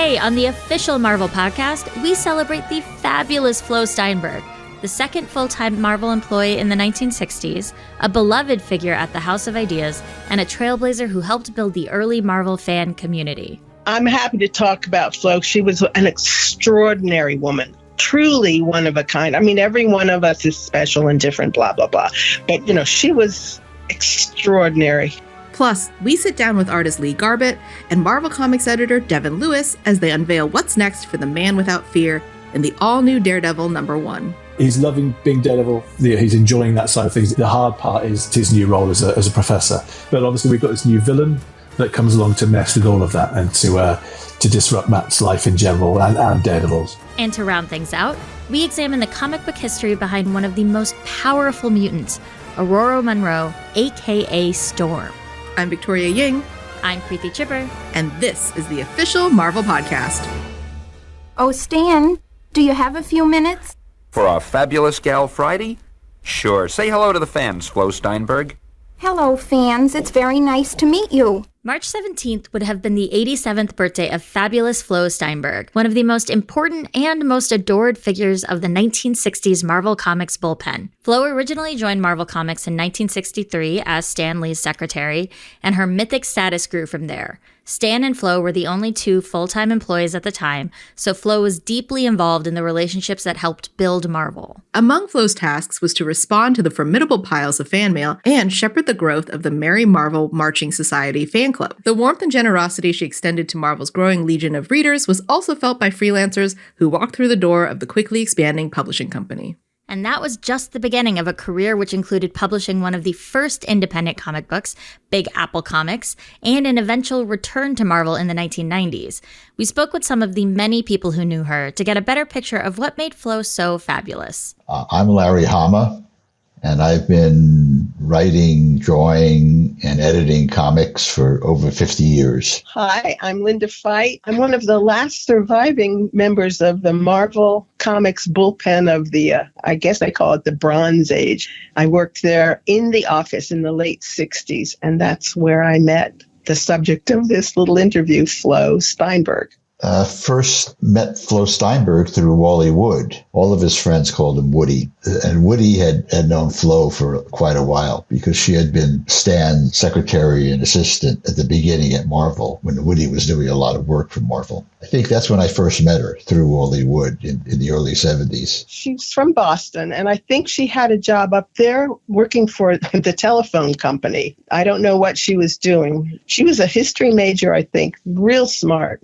Today on the official Marvel podcast, we celebrate the Fabulous Flo Steinberg, the second full-time Marvel employee in the 1960s, a beloved figure at the House of Ideas, and a trailblazer who helped build the early Marvel fan community. I'm happy to talk about Flo. She was an extraordinary woman, truly one of a kind. I mean, every one of us is special and different, blah, blah, blah. But, she was extraordinary. Plus, we sit down with artist Lee Garbett and Marvel Comics editor Devin Lewis as they unveil what's next for the Man Without Fear in the all-new Daredevil #1. He's loving being Daredevil. He's enjoying that side of things. The hard part is his new role as a professor. But obviously we've got this new villain that comes along to mess with all of that and to disrupt Matt's life in general and Daredevil's. And to round things out, we examine the comic book history behind one of the most powerful mutants, Aurora Monroe, a.k.a. Storm. I'm Victoria Ying. I'm Preeti Chipper. And this is the official Marvel podcast. Oh, Stan, do you have a few minutes? For our Fabulous Gal Friday? Sure. Say hello to the fans, Flo Steinberg. Hello, fans. It's very nice to meet you. March 17th would have been the 87th birthday of Fabulous Flo Steinberg, one of the most important and most adored figures of the 1960s Marvel Comics bullpen. Flo originally joined Marvel Comics in 1963 as Stan Lee's secretary, and her mythic status grew from there. Stan and Flo were the only two full-time employees at the time, so Flo was deeply involved in the relationships that helped build Marvel. Among Flo's tasks was to respond to the formidable piles of fan mail and shepherd the growth of the Merry Marvel Marching Society fan club. The warmth and generosity she extended to Marvel's growing legion of readers was also felt by freelancers who walked through the door of the quickly expanding publishing company. And that was just the beginning of a career which included publishing one of the first independent comic books, Big Apple Comics, and an eventual return to Marvel in the 1990s. We spoke with some of the many people who knew her to get a better picture of what made Flo so fabulous. I'm Larry Hama, and I've been writing, drawing, and editing comics for over 50 years. Hi, I'm Linda Fite. I'm one of the last surviving members of the Marvel Comics bullpen of the, I guess I call it the Bronze Age. I worked there in the office in the late 60s, and that's where I met the subject of this little interview, Flo Steinberg. First met Flo Steinberg through Wally Wood. All of his friends called him Woody. And Woody had known Flo for quite a while because she had been Stan's secretary and assistant at the beginning at Marvel when Woody was doing a lot of work for Marvel. I think that's when I first met her, through Wally Wood in the early 70s. She's from Boston, and I think she had a job up there working for the telephone company. I don't know what she was doing. She was a history major, I think. Real smart.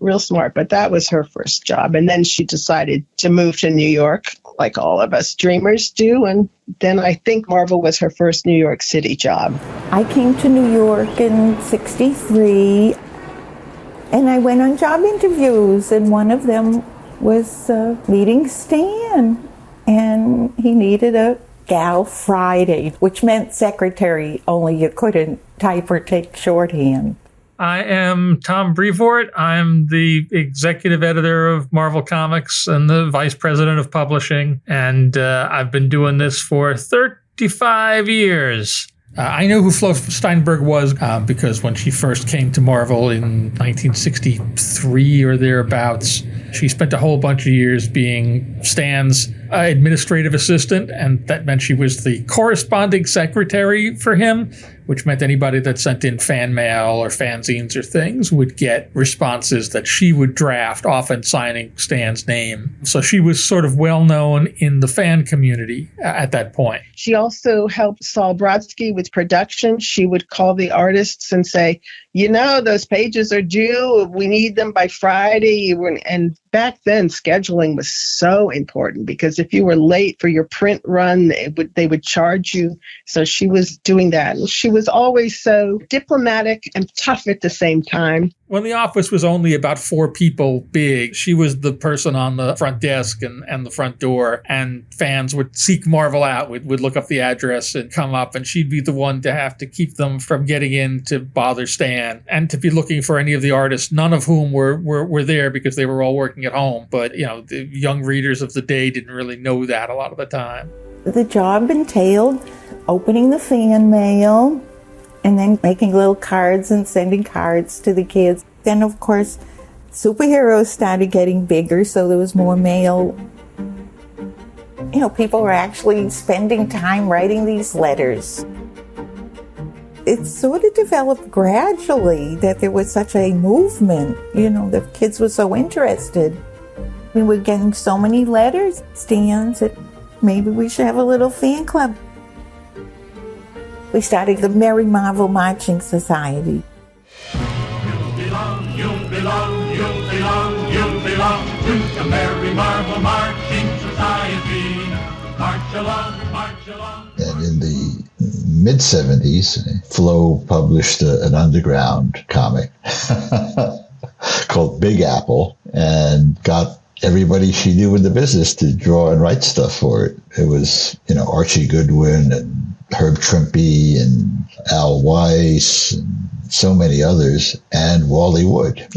But that was her first job. And then she decided to move to New York, like all of us dreamers do. And then I think Marvel was her first New York City job. I came to New York in '63, and I went on job interviews. And one of them was meeting Stan. And he needed a Gal Friday, which meant secretary, only you couldn't type or take shorthand. I am Tom Brevoort. I'm the executive editor of Marvel Comics and the vice president of publishing. And I've been doing this for 35 years. I know who Flo Steinberg was because when she first came to Marvel in 1963 or thereabouts, she spent a whole bunch of years being Stan's administrative assistant, and that meant she was the corresponding secretary for him, which meant anybody that sent in fan mail or fanzines or things would get responses that she would draft, often signing Stan's name. So she was sort of well known in the fan community at that point. She also helped Saul Brodsky with production. She would call the artists and say, those pages are due. We need them by Friday. And back then, scheduling was so important because if you were late for your print run, they would charge you. So she was doing that. She was always so diplomatic and tough at the same time. When the office was only about 4 people big, she was the person on the front desk and the front door, and fans would seek Marvel out, would look up the address and come up, and she'd be the one to have to keep them from getting in to bother Stan and to be looking for any of the artists, none of whom were there because they were all working at home. But, the young readers of the day didn't really know that a lot of the time. The job entailed opening the fan mail and then making little cards and sending cards to the kids. Then, of course, superheroes started getting bigger, so there was more male. People were actually spending time writing these letters. It sort of developed gradually that there was such a movement, the kids were so interested. We were getting so many letters. Stan said, maybe we should have a little fan club. We started the Merry Marvel Marching Society. You'll belong to the Merry Marvel Marching Society. March along, march along. And in the mid-70s, Flo published an underground comic called Big Apple and got everybody she knew in the business to draw and write stuff for it. It was, Archie Goodwin and Herb Trimpe and Al Weiss and so many others, and Wally Wood.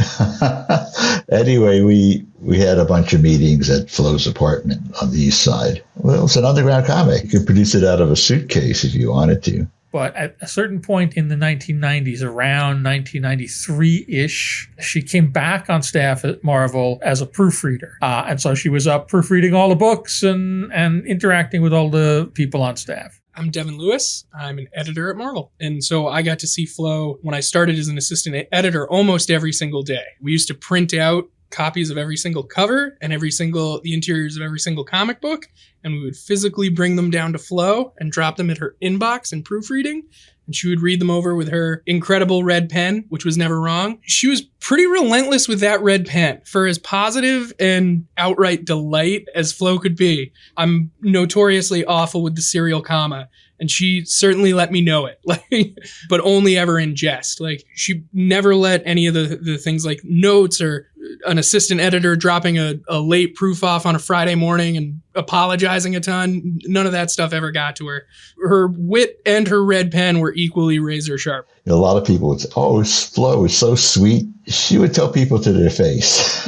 Anyway, we had a bunch of meetings at Flo's apartment on the east side. Well, it was an underground comic. You could produce it out of a suitcase if you wanted to. But at a certain point in the 1990s, around 1993-ish, she came back on staff at Marvel as a proofreader. And so she was up proofreading all the books and interacting with all the people on staff. I'm Devin Lewis. I'm an editor at Marvel. And so I got to see Flo when I started as an assistant editor almost every single day. We used to print out copies of every single cover and the interiors of every single comic book. And we would physically bring them down to Flo and drop them at her inbox and proofreading. And she would read them over with her incredible red pen, which was never wrong. She was pretty relentless with that red pen. For as positive and outright delight as Flo could be, I'm notoriously awful with the serial comma. And she certainly let me know it, but only ever in jest. She never let any of the things like notes or an assistant editor dropping a late proof off on a Friday morning and apologizing a ton. None of that stuff ever got to her. Her wit and her red pen were equally razor sharp. A lot of people would say, oh, Flo is so sweet. She would tell people to their face.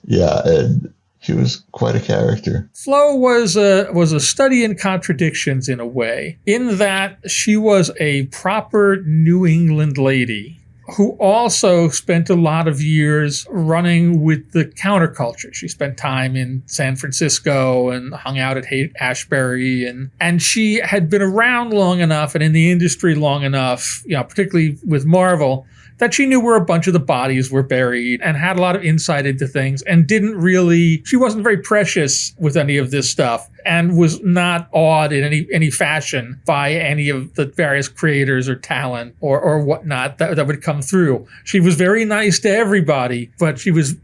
Yeah, and she was quite a character. Flo was a study in contradictions in a way, in that she was a proper New England lady who also spent a lot of years running with the counterculture. She spent time in San Francisco and hung out at Haight-Ashbury, and she had been around long enough and in the industry long enough, particularly with Marvel, that she knew where a bunch of the bodies were buried and had a lot of insight into things and she wasn't very precious with any of this stuff and was not awed in any fashion by any of the various creators or talent or whatnot that would come through. She was very nice to everybody, but she was,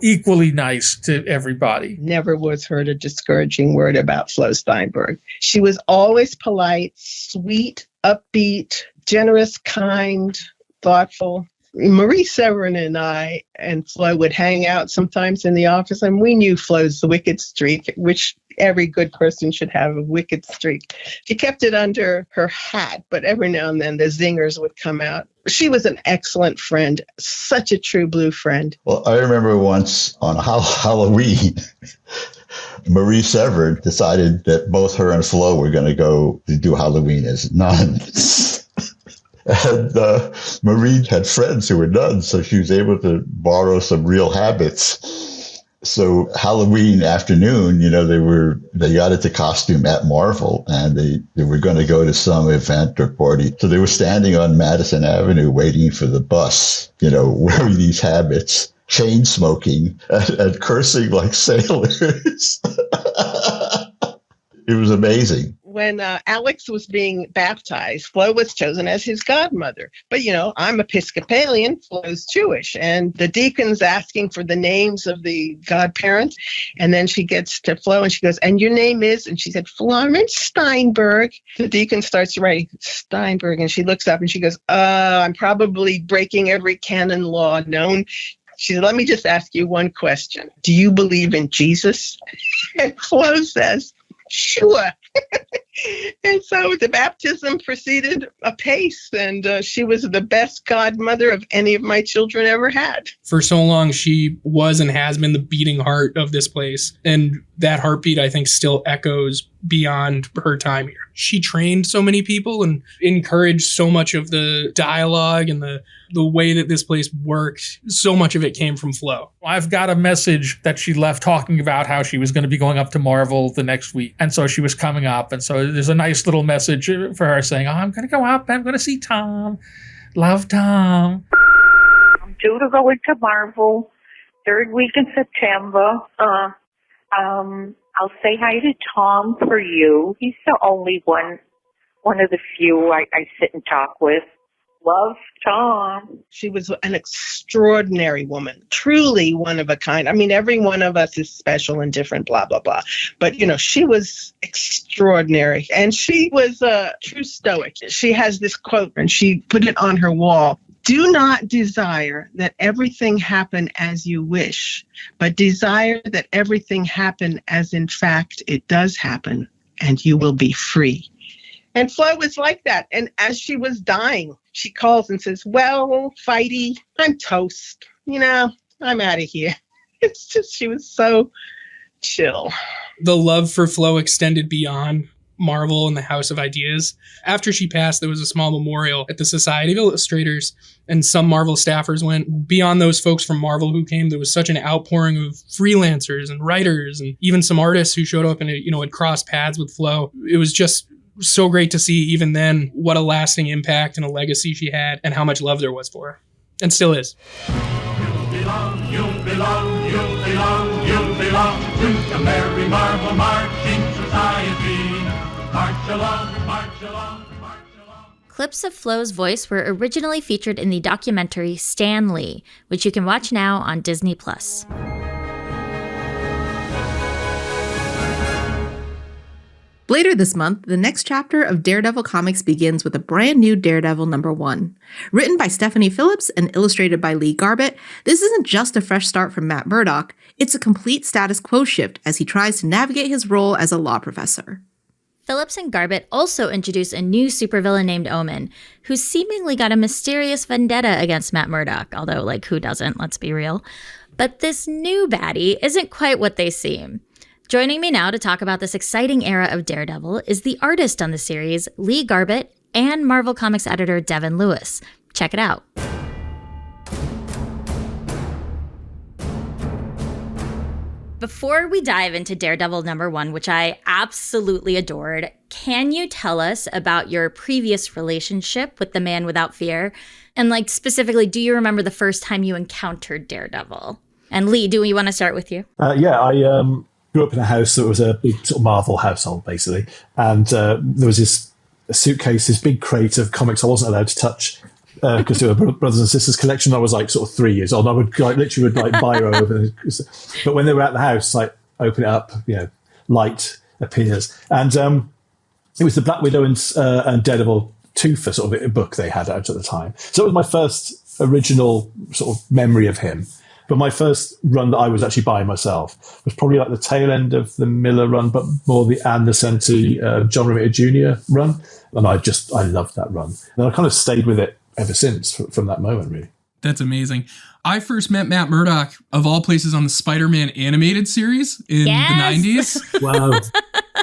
equally nice to everybody. Never was heard a discouraging word about Flo Steinberg. She was always polite, sweet, upbeat, generous, kind, thoughtful. Marie Severin and I and Flo would hang out sometimes in the office, and we knew Flo's wicked streak, which every good person should have, a wicked streak. She kept it under her hat, but every now and then the zingers would come out. She was an excellent friend, such a true blue friend. Well, I remember once on Halloween, Marie Severin decided that both her and Flo were going to go to do Halloween as nuns. And Marie had friends who were nuns, so she was able to borrow some real habits. So Halloween afternoon, they got into costume at Marvel, and they were going to go to some event or party. So they were standing on Madison Avenue waiting for the bus, wearing these habits, chain smoking, and cursing like sailors. It was amazing. When Alex was being baptized, Flo was chosen as his godmother. But, I'm Episcopalian, Flo's Jewish. And the deacon's asking for the names of the godparents. And then she gets to Flo and she goes, and your name is? And she said, Florence Steinberg. The deacon starts writing Steinberg. And she looks up and she goes, I'm probably breaking every canon law known. She said, let me just ask you one question. Do you believe in Jesus? And Flo says, sure. And so the baptism proceeded apace, and she was the best godmother of any of my children ever had. For so long, she was and has been the beating heart of this place. And that heartbeat, I think, still echoes beyond her time here. She trained so many people and encouraged so much of the dialogue and the way that this place worked. So much of it came from Flo. I've got a message that she left talking about how she was going to be going up to Marvel the next week. And so she was coming up. And so there's a nice little message for her saying, I'm going to go up. I'm going to see Tom. Love, Tom. I'm due to go into Marvel third week in September. I'll say hi to Tom for you. He's the only one of the few I sit and talk with. Love, Tom. She was an extraordinary woman, truly one of a kind. I mean, every one of us is special and different, blah, blah, blah. But, she was extraordinary. And she was a true stoic. She has this quote, and she put it on her wall. Do not desire that everything happen as you wish, but desire that everything happen as in fact it does happen, and you will be free. And Flo was like that. And as she was dying, she calls and says, well, Fighty, I'm toast. I'm out of here. It's just, she was so chill. The love for Flo extended beyond Marvel and the House of Ideas. After she passed, there was a small memorial at the Society of Illustrators, and some Marvel staffers went. Beyond those folks from Marvel who came, there was such an outpouring of freelancers and writers and even some artists who showed up and had crossed paths with Flo. It was just so great to see even then what a lasting impact and a legacy she had and how much love there was for her. And still is. You'll belong to the Merry Marvel Marching Society. March along, march along, march along. Clips of Flo's voice were originally featured in the documentary Stan Lee, which you can watch now on Disney+. Later this month, the next chapter of Daredevil Comics begins with a brand new Daredevil #1. Written by Stephanie Phillips and illustrated by Lee Garbett, this isn't just a fresh start from Matt Murdock, it's a complete status quo shift as he tries to navigate his role as a law professor. Phillips and Garbett also introduce a new supervillain named Omen, who seemingly got a mysterious vendetta against Matt Murdock, although, who doesn't, let's be real. But this new baddie isn't quite what they seem. Joining me now to talk about this exciting era of Daredevil is the artist on the series, Lee Garbett, and Marvel Comics editor Devin Lewis. Check it out. Before we dive into Daredevil #1, which I absolutely adored, can you tell us about your previous relationship with the Man Without Fear? And specifically, do you remember the first time you encountered Daredevil? And Lee, do we want to start with you? Yeah, I grew up in a house that was a big sort of Marvel household, basically. And there was this suitcase, this big crate of comics I wasn't allowed to touch because they were brothers and sisters collection. I was sort of 3 years old. And I would literally buy her over. But when they were at the house, open it up, light appears. And it was the Black Widow and Daredevil 2 for sort of a book they had out at the time. So it was my first original sort of memory of him. But my first run that I was actually buying myself was probably the tail end of the Miller run, but more the Anderson-y John Romita Jr. run. And I loved that run. And I kind of stayed with it ever since from that moment, really. That's amazing. I first met Matt Murdock, of all places, on the Spider-Man animated series in the 90s. Wow.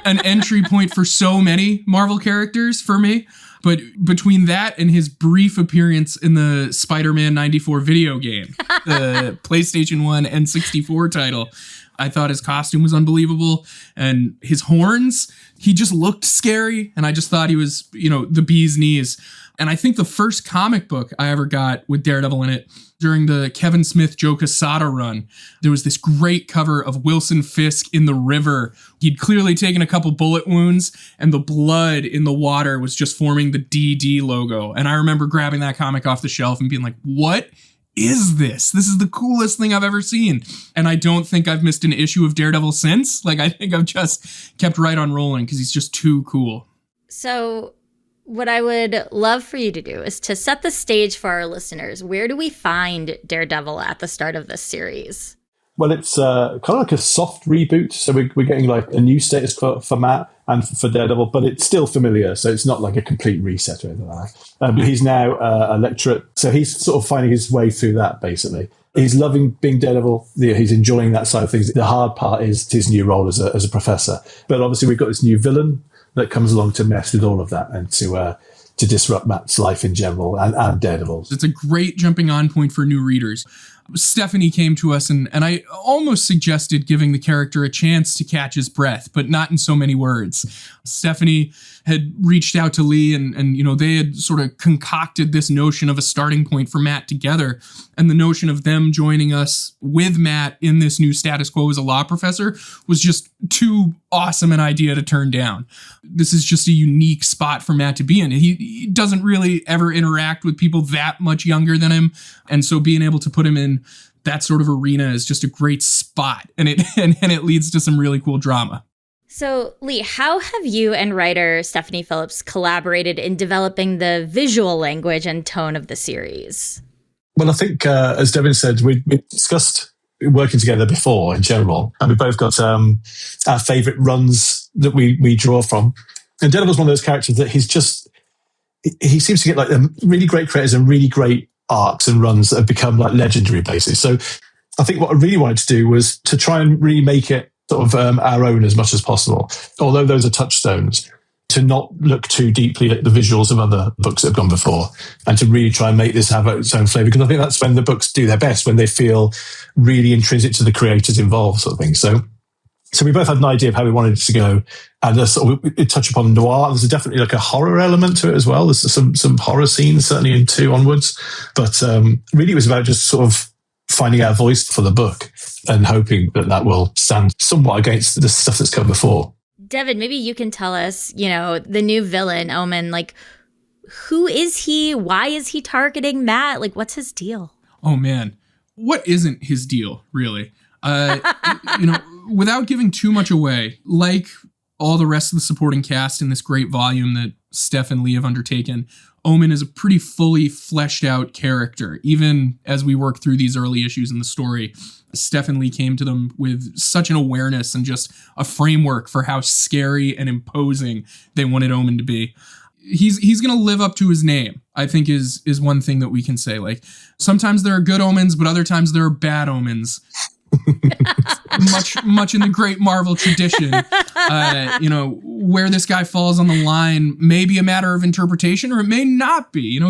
An entry point for so many Marvel characters for me. But between that and his brief appearance in the Spider-Man 94 video game, the PlayStation 1 and 64 title, I thought his costume was unbelievable. And his horns, he just looked scary. And I just thought he was, the bee's knees. And I think the first comic book I ever got with Daredevil in it, during the Kevin Smith, Joe Quesada run, there was this great cover of Wilson Fisk in the river. He'd clearly taken a couple bullet wounds, and the blood in the water was just forming the DD logo. And I remember grabbing that comic off the shelf and being like, what is this? This is the coolest thing I've ever seen. And I don't think I've missed an issue of Daredevil since. I think I've just kept right on rolling because he's just too cool. So what I would love for you to do is to set the stage for our listeners. Where do we find Daredevil at the start of this series? Well, it's kind of like a soft reboot. So we're getting a new status quo for Matt and for Daredevil, but it's still familiar. So it's not like a complete reset or anything like that. But he's now a lecturer. So he's sort of finding his way through that, basically. He's loving being Daredevil. He's enjoying that side of things. The hard part is his new role as a professor. But obviously we've got this new villain that comes along to mess with all of that and to disrupt Matt's life in general and Daredevil's. It's a great jumping on point for new readers. Stephanie came to us and I almost suggested giving the character a chance to catch his breath, but not in so many words. Stephanie had reached out to Lee and they had sort of concocted this notion of a starting point for Matt together. And the notion of them joining us with Matt in this new status quo as a law professor was just too awesome an idea to turn down. This is just a unique spot for Matt to be in. He doesn't really ever interact with people that much younger than him. And so being able to put him in that sort of arena is just a great spot. And it leads to some really cool drama. So, Lee, how have you and writer Stephanie Phillips collaborated in developing the visual language and tone of the series? Well, I think, as Devin said, we discussed working together before in general, and we both got our favourite runs that we draw from. And Daredevil's one of those characters that he seems to get like really great creators and really great arcs and runs that have become like legendary places. So I think what I really wanted to do was to try and really make it sort of our own as much as possible. Although those are touchstones, to not look too deeply at the visuals of other books that have gone before and to really try and make this have its own flavour. Because I think that's when the books do their best, when they feel really intrinsic to the creators involved sort of thing. So we both had an idea of how we wanted it to go, and we touch upon noir. There's definitely like a horror element to it as well. There's some horror scenes, certainly in 2 onwards. But really it was about just sort of finding our voice for the book and hoping that will stand somewhat against the stuff that's come before. Devin, maybe you can tell us, the new villain, Omen, like, who is he? Why is he targeting Matt? Like, what's his deal? Oh, man. What isn't his deal, really? Without giving too much away, like all the rest of the supporting cast in this great volume that Steph and Lee have undertaken, Omen is a pretty fully fleshed out character. Even as we work through these early issues in the story, Steph and Lee came to them with such an awareness and just a framework for how scary and imposing they wanted Omen to be. He's going to live up to his name, I think is one thing that we can say. Like, sometimes there are good omens, but other times there are bad omens. much in the great Marvel tradition. Where this guy falls on the line may be a matter of interpretation, or it may not be.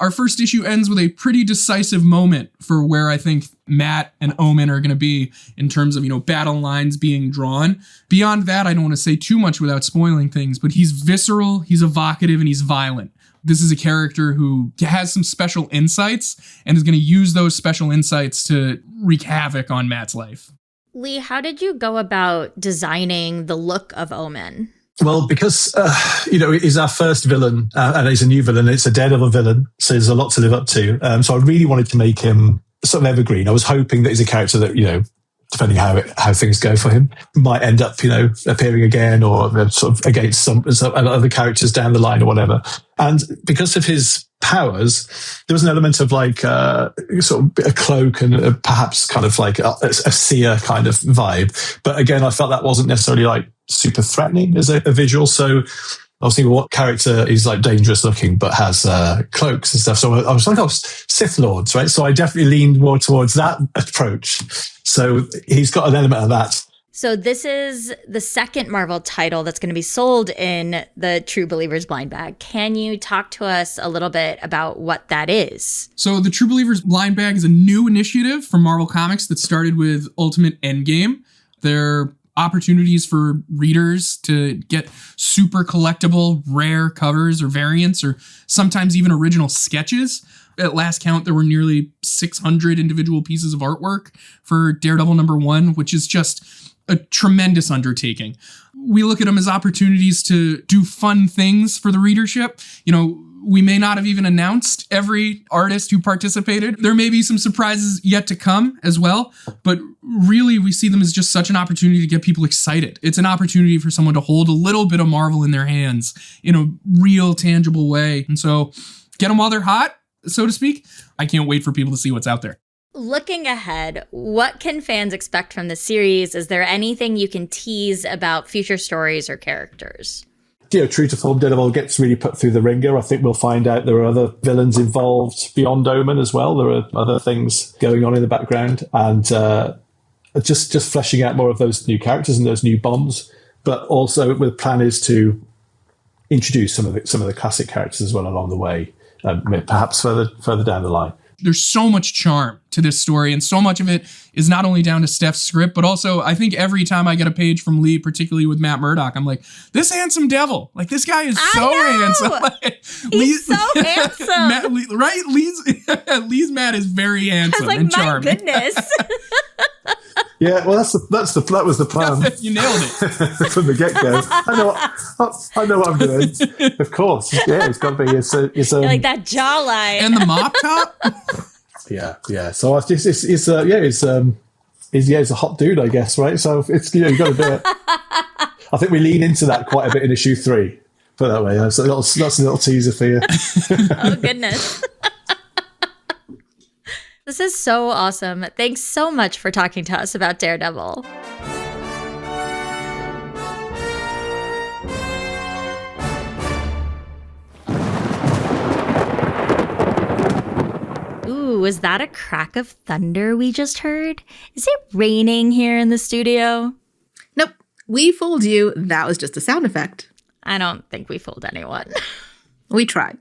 Our first issue ends with a pretty decisive moment for where I think Matt and Omen are going to be in terms of, battle lines being drawn. Beyond that, I don't want to say too much without spoiling things, but he's visceral, he's evocative, and he's violent. This is a character who has some special insights and is going to use those special insights to wreak havoc on Matt's life. Lee, how did you go about designing the look of Omen? Well, because, he's our first villain and he's a new villain. It's a Daredevil villain, so there's a lot to live up to. So I really wanted to make him sort of evergreen. I was hoping that he's a character that, depending how things go for him, might end up, appearing again or sort of against some other characters down the line or whatever. And because of his powers, there was an element of like sort of a cloak and perhaps kind of like a seer kind of vibe. But again, I felt that wasn't necessarily like super threatening as a visual. So I was thinking, what character is like dangerous looking but has cloaks and stuff? So I was like, Sith Lords, right? So I definitely leaned more towards that approach. So he's got an element of that. So this is the second Marvel title that's going to be sold in the True Believers blind bag. Can you talk to us a little bit about what that is? So the True Believers blind bag is a new initiative from Marvel Comics that started with Ultimate Endgame. They're opportunities for readers to get super collectible, rare covers or variants, or sometimes even original sketches. At last count, there were nearly 600 individual pieces of artwork for Daredevil #1, which is just a tremendous undertaking. We look at them as opportunities to do fun things for the readership. We may not have even announced every artist who participated. There may be some surprises yet to come as well, but really we see them as just such an opportunity to get people excited. It's an opportunity for someone to hold a little bit of Marvel in their hands in a real, tangible way. And so get them while they're hot, so to speak. I can't wait for people to see what's out there. Looking ahead, what can fans expect from the series? Is there anything you can tease about future stories or characters? true to form, Daredevil gets really put through the ringer. I think we'll find out there are other villains involved beyond Omen as well. There are other things going on in the background, and just fleshing out more of those new characters and those new bonds. But also, the plan is to introduce some of the classic characters as well along the way, perhaps further down the line. There's so much charm to this story, and so much of it is not only down to Steph's script, but also I think every time I get a page from Lee, particularly with Matt Murdock, I'm like, this handsome devil. Like, this guy is so handsome. Like, He's so handsome. Matt, right? Lee's Matt is very handsome and charming. My goodness. Yeah, well, that was the plan. You nailed it from the get-go. I know what I'm doing. Of course, yeah, it's got to be. It's like that jawline and the mop top. yeah. So it's a hot dude, I guess, right? So it's you got to do it. I think we lean into that quite a bit in issue 3. Put it that way. That's a little teaser for you. Oh goodness. This is so awesome. Thanks so much for talking to us about Daredevil. Ooh, was that a crack of thunder we just heard? Is it raining here in the studio? Nope. We fooled you. That was just a sound effect. I don't think we fooled anyone. We tried.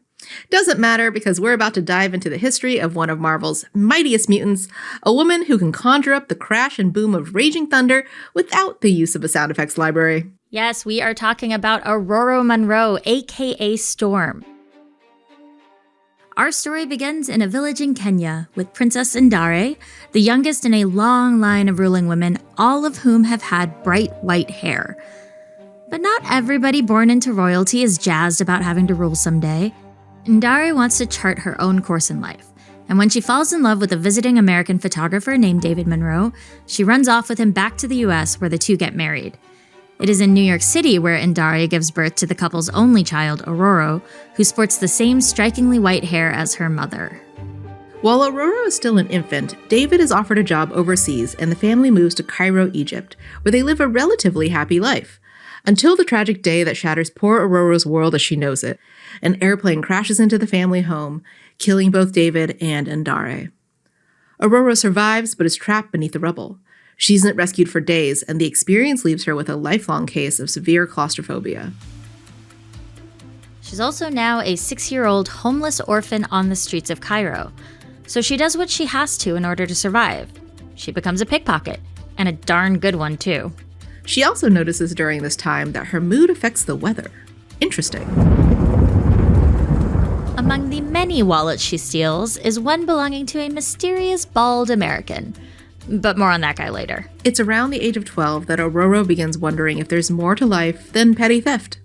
Doesn't matter, because we're about to dive into the history of one of Marvel's mightiest mutants, a woman who can conjure up the crash and boom of raging thunder without the use of a sound effects library. Yes, we are talking about Aurora Monroe, aka Storm. Our story begins in a village in Kenya with Princess Ndare, the youngest in a long line of ruling women, all of whom have had bright white hair. But not everybody born into royalty is jazzed about having to rule someday. Ndare wants to chart her own course in life, and when she falls in love with a visiting American photographer named David Monroe, she runs off with him back to the US, where the two get married. It is in New York City where Ndare gives birth to the couple's only child, Aurora, who sports the same strikingly white hair as her mother. While Aurora is still an infant, David is offered a job overseas, and the family moves to Cairo, Egypt, where they live a relatively happy life. Until the tragic day that shatters poor Aurora's world as she knows it. An airplane crashes into the family home, killing both David and Ndare. Aurora survives, but is trapped beneath the rubble. She isn't rescued for days, and the experience leaves her with a lifelong case of severe claustrophobia. She's also now a 6-year-old homeless orphan on the streets of Cairo. So she does what she has to in order to survive. She becomes a pickpocket, and a darn good one too. She also notices during this time that her mood affects the weather. Interesting. Among the many wallets she steals is one belonging to a mysterious bald American. But more on that guy later. It's around the age of 12 that Aurora begins wondering if there's more to life than petty theft.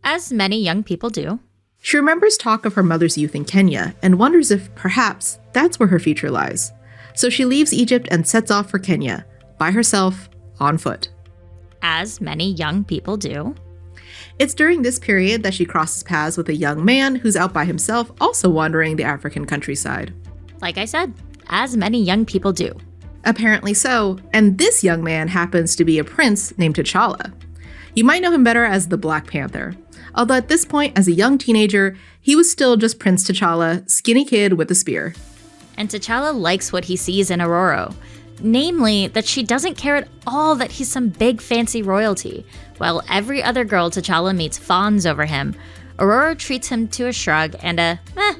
As many young people do. She remembers talk of her mother's youth in Kenya and wonders if, perhaps, that's where her future lies. So she leaves Egypt and sets off for Kenya, by herself, on foot. As many young people do. It's during this period that she crosses paths with a young man who's out by himself, also wandering the African countryside. Like I said, as many young people do. Apparently so, and this young man happens to be a prince named T'Challa. You might know him better as the Black Panther, although at this point, as a young teenager, he was still just Prince T'Challa, skinny kid with a spear. And T'Challa likes what he sees in Aurora. Namely, that she doesn't care at all that he's some big fancy royalty. While every other girl T'Challa meets fawns over him, Aurora treats him to a shrug and a meh.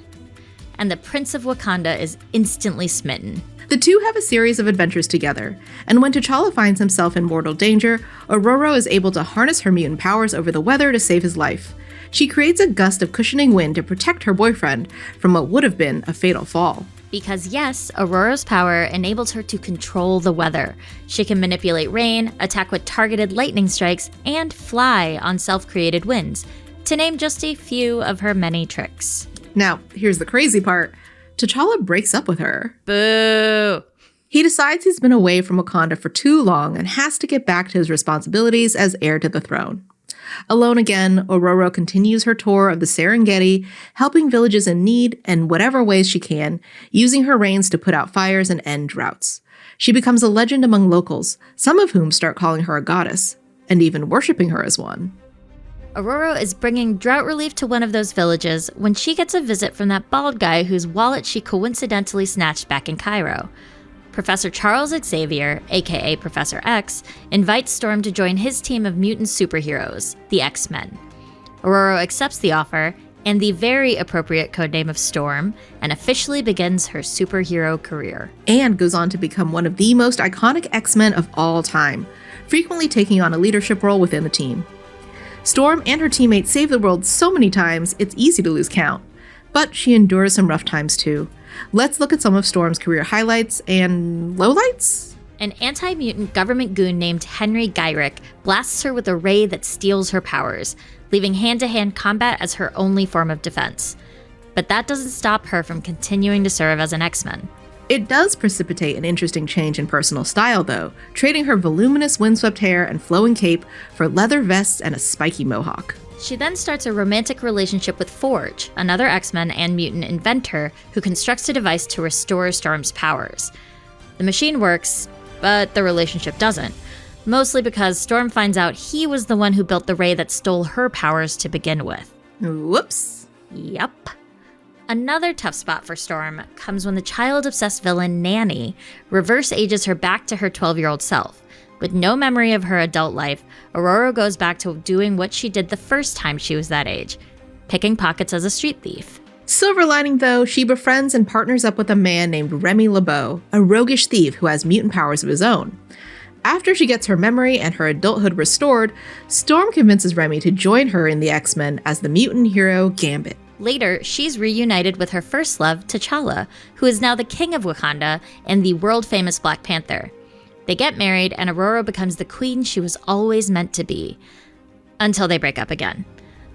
And the Prince of Wakanda is instantly smitten. The two have a series of adventures together, and when T'Challa finds himself in mortal danger, Aurora is able to harness her mutant powers over the weather to save his life. She creates a gust of cushioning wind to protect her boyfriend from what would have been a fatal fall. Because yes, Aurora's power enables her to control the weather. She can manipulate rain, attack with targeted lightning strikes, and fly on self-created winds, to name just a few of her many tricks. Now, here's the crazy part. T'Challa breaks up with her. Boo! He decides he's been away from Wakanda for too long and has to get back to his responsibilities as heir to the throne. Alone again, Aurora continues her tour of the Serengeti, helping villages in need in whatever ways she can, using her rains to put out fires and end droughts. She becomes a legend among locals, some of whom start calling her a goddess, and even worshipping her as one. Aurora is bringing drought relief to one of those villages when she gets a visit from that bald guy whose wallet she coincidentally snatched back in Cairo. Professor Charles Xavier, aka Professor X, invites Storm to join his team of mutant superheroes, the X-Men. Aurora accepts the offer, and the very appropriate codename of Storm, and officially begins her superhero career. And goes on to become one of the most iconic X-Men of all time, frequently taking on a leadership role within the team. Storm and her teammates save the world so many times, it's easy to lose count. But she endures some rough times too. Let's look at some of Storm's career highlights and lowlights. An anti-mutant government goon named Henry Gyrick blasts her with a ray that steals her powers, leaving hand-to-hand combat as her only form of defense. But that doesn't stop her from continuing to serve as an X-Men. It does precipitate an interesting change in personal style, though, trading her voluminous windswept hair and flowing cape for leather vests and a spiky mohawk. She then starts a romantic relationship with Forge, another X-Men and mutant inventor who constructs a device to restore Storm's powers. The machine works, but the relationship doesn't, mostly because Storm finds out he was the one who built the ray that stole her powers to begin with. Whoops. Yup. Another tough spot for Storm comes when the child-obsessed villain Nanny reverse ages her back to her 12-year-old self. With no memory of her adult life, Aurora goes back to doing what she did the first time she was that age, picking pockets as a street thief. Silver lining, though, she befriends and partners up with a man named Remy LeBeau, a roguish thief who has mutant powers of his own. After she gets her memory and her adulthood restored, Storm convinces Remy to join her in the X-Men as the mutant hero Gambit. Later, she's reunited with her first love, T'Challa, who is now the king of Wakanda and the world-famous Black Panther. They get married, and Aurora becomes the queen she was always meant to be. Until they break up again.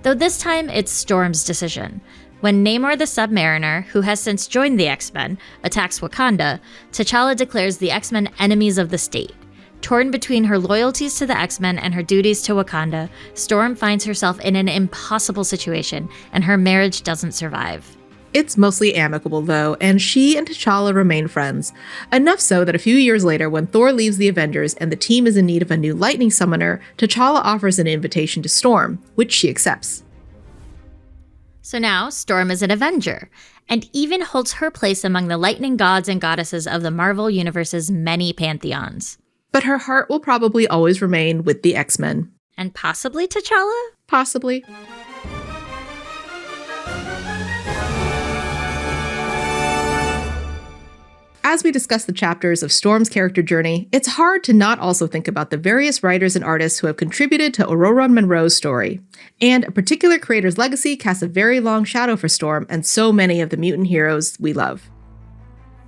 Though this time, it's Storm's decision. When Namor the Submariner, who has since joined the X-Men, attacks Wakanda, T'Challa declares the X-Men enemies of the state. Torn between her loyalties to the X-Men and her duties to Wakanda, Storm finds herself in an impossible situation, and her marriage doesn't survive. It's mostly amicable, though, and she and T'Challa remain friends. Enough so that a few years later, when Thor leaves the Avengers and the team is in need of a new lightning summoner, T'Challa offers an invitation to Storm, which she accepts. So now, Storm is an Avenger, and even holds her place among the lightning gods and goddesses of the Marvel Universe's many pantheons. But her heart will probably always remain with the X-Men. And possibly T'Challa? Possibly. As we discuss the chapters of Storm's character journey, it's hard to not also think about the various writers and artists who have contributed to Aurora Monroe's story. And a particular creator's legacy casts a very long shadow for Storm and so many of the mutant heroes we love.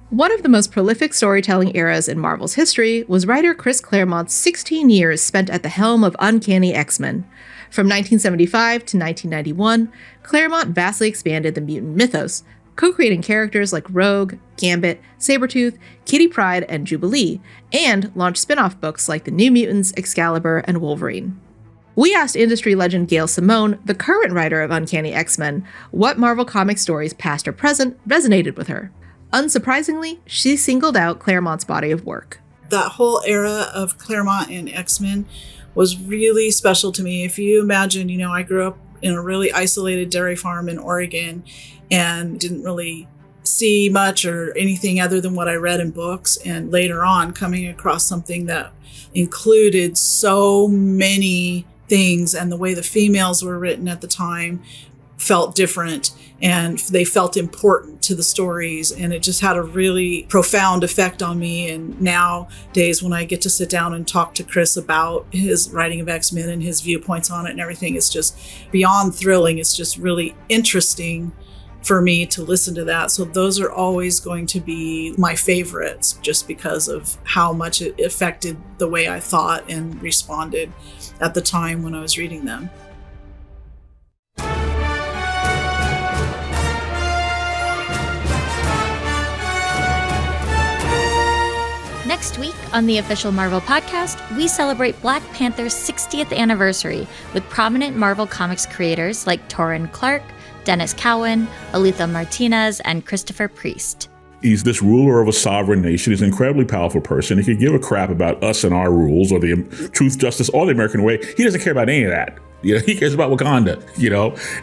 One of the most prolific storytelling eras in Marvel's history was writer Chris Claremont's 16 years spent at the helm of Uncanny X-Men. From 1975 to 1991, Claremont vastly expanded the mutant mythos, co-creating characters like Rogue, Gambit, Sabretooth, Kitty Pryde, and Jubilee, and launched spin-off books like The New Mutants, Excalibur, and Wolverine. We asked industry legend Gail Simone, the current writer of Uncanny X-Men, what Marvel Comics stories, past or present, resonated with her. Unsurprisingly, she singled out Claremont's body of work. That whole era of Claremont and X-Men was really special to me. If you imagine, I grew up in a really isolated dairy farm in Oregon and didn't really see much or anything other than what I read in books. And later on, coming across something that included so many things, and the way the females were written at the time felt different, and they felt important to the stories, and it just had a really profound effect on me. And nowadays, when I get to sit down and talk to Chris about his writing of X-Men and his viewpoints on it and everything, it's just beyond thrilling. It's just really interesting for me to listen to that. So those are always going to be my favorites, just because of how much it affected the way I thought and responded at the time when I was reading them. Next week on the official Marvel podcast, we celebrate Black Panther's 60th anniversary with prominent Marvel Comics creators like Torrin Clark, Dennis Cowan, Aletha Martinez, and Christopher Priest. He's this ruler of a sovereign nation. He's an incredibly powerful person. He could give a crap about us and our rules or the truth, justice, or the American way. He doesn't care about any of that. He cares about Wakanda,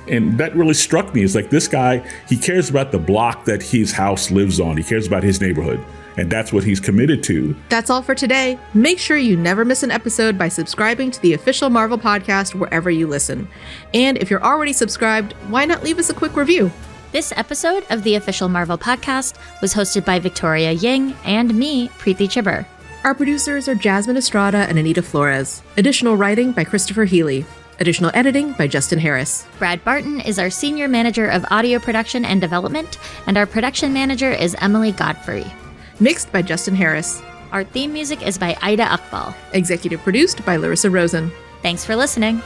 and that really struck me. It's like this guy, he cares about the block that his house lives on. He cares about his neighborhood. And that's what he's committed to. That's all for today. Make sure you never miss an episode by subscribing to the official Marvel podcast wherever you listen. And if you're already subscribed, why not leave us a quick review? This episode of the official Marvel podcast was hosted by Victoria Ying and me, Preeti Chibber. Our producers are Jasmine Estrada and Anita Flores. Additional writing by Christopher Healy. Additional editing by Justin Harris. Brad Barton is our senior manager of audio production and development, and our production manager is Emily Godfrey. Mixed by Justin Harris. Our theme music is by Ida Akbal. Executive produced by Larissa Rosen. Thanks for listening.